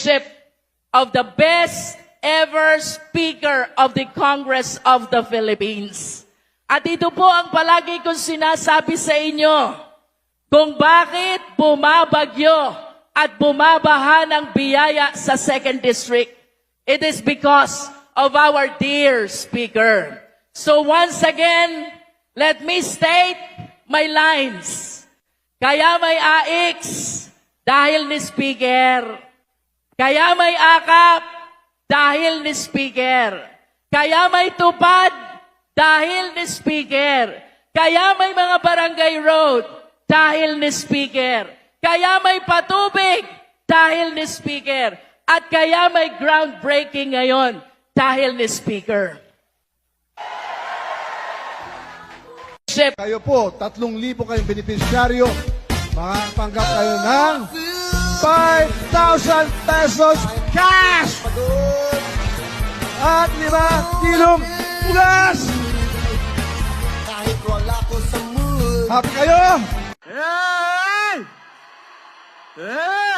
chairmanship of the best ever Speaker of the Congress of the Philippines. At ito po ang palagi kong sinasabi sa inyo, kung bakit bumabagyo at bumabaha ng biyaya sa 2nd District. It is because of our dear Speaker. So once again, let me state my lines. Kaya may AX dahil ni Speaker. Kaya may akap dahil ni Speaker. Kaya may tupad dahil ni Speaker. Kaya may mga barangay road dahil ni Speaker. Kaya may patubig dahil ni Speaker. At kaya may groundbreaking ngayon dahil ni Speaker. Kayo po, 3,000 kayong benepisyaryo, makapanggap kayo ng 5,000 pesos cash! At 5 kilong bugas! Kahit wala ko sa mood. Happy kayo! Hey! Hey!